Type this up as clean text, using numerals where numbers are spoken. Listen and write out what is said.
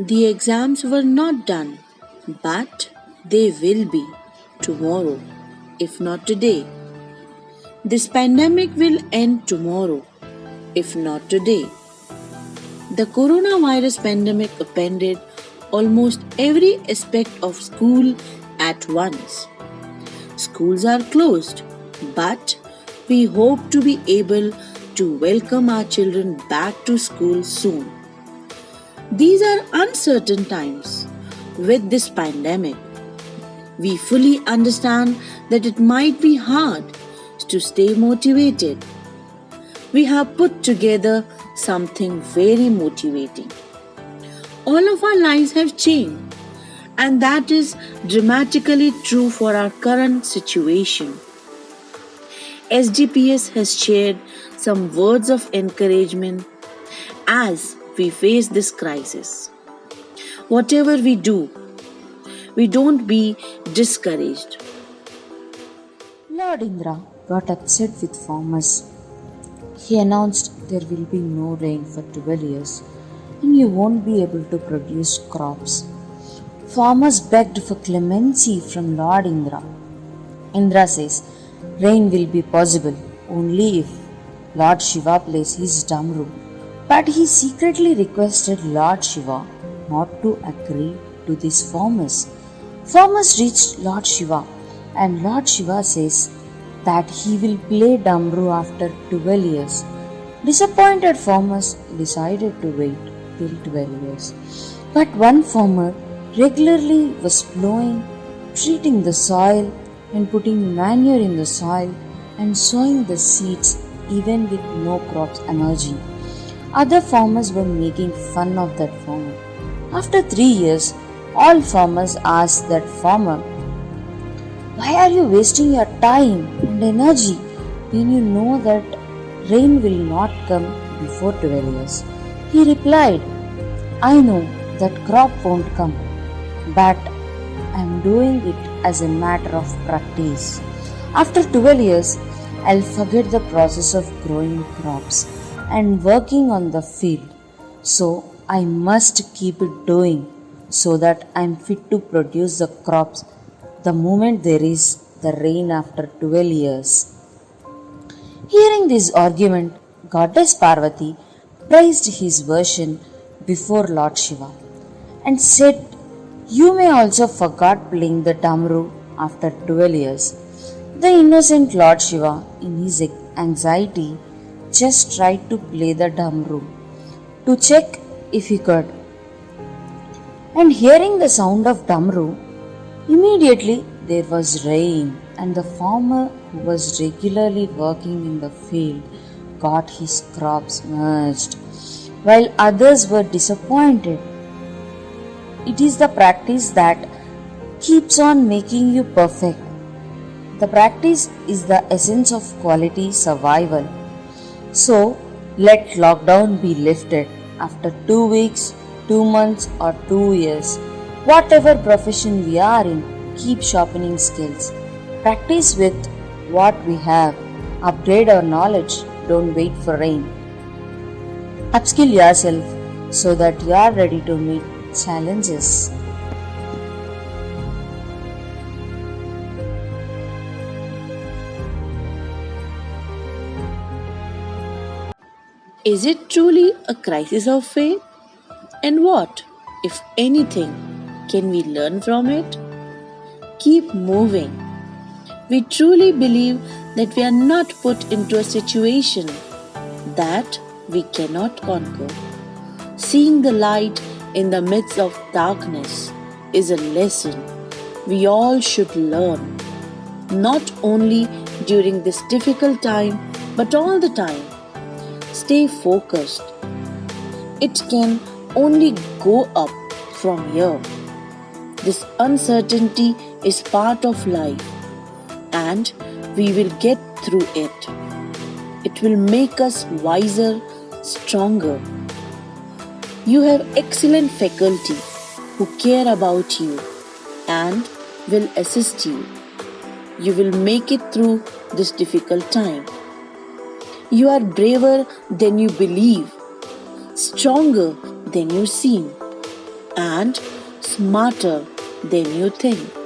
The exams were not done, but they will be tomorrow, if not today. This pandemic will end tomorrow, if not today. The coronavirus pandemic upended almost every aspect of school at once. Schools are closed, but we hope to be able to welcome our children back to school soon. These are uncertain times with this pandemic. We fully understand that it might be hard to stay motivated. We have put together something very motivating. All of our lives have changed, and that is dramatically true for our current situation. SDPS has shared some words of encouragement as we face this crisis. Whatever we don't be discouraged. Lord Indra got upset with farmers. He announced there will be no rain for 12 years and you won't be able to produce crops. Farmers begged for clemency from Lord Indra. Indra says rain will be possible only if Lord Shiva plays his Damru. But he secretly requested Lord Shiva not to agree to these farmers. Farmers reached Lord Shiva and Lord Shiva says that he will play Damru after 12 years. Disappointed farmers decided to wait till 12 years. But one farmer regularly was plowing, treating the soil and putting manure in the soil and sowing the seeds even with no crops emerging. Other farmers were making fun of that farmer. After 3 years, all farmers asked that farmer, "Why are you wasting your time and energy when you know that rain will not come before 12 years?" He replied, "I know that crop won't come, but I am doing it as a matter of practice. After 12 years, I'll forget the process of growing crops and working on the field. So I must keep it doing so that I'm fit to produce the crops the moment there is the rain after 12 years." Hearing this argument, Goddess Parvati praised his version before Lord Shiva and said, "You may also forget playing the Damru after 12 years." The innocent Lord Shiva, in his anxiety, just tried to play the Damru to check if he could. And hearing the sound of Damru, immediately there was rain, and the farmer who was regularly working in the field got his crops merged, while others were disappointed. It is the practice that keeps on making you perfect. The practice is the essence of quality survival. So, let lockdown be lifted after 2 weeks, 2 months, or 2 years. Whatever profession we are in, keep sharpening skills. Practice with what we have. Upgrade our knowledge. Don't wait for rain. Upskill yourself so that you are ready to meet challenges. Is it truly a crisis of faith? And what, if anything, can we learn from it? Keep moving. We truly believe that we are not put into a situation that we cannot conquer. Seeing the light in the midst of darkness is a lesson we all should learn, not only during this difficult time but all the time. Stay focused. It can only go up from here. This uncertainty is part of life and we will get through it. It will make us wiser, stronger. You have excellent faculty who care about you and will assist you. You will make it through this difficult time. You are braver than you believe, stronger than you seem. and smarter than you think.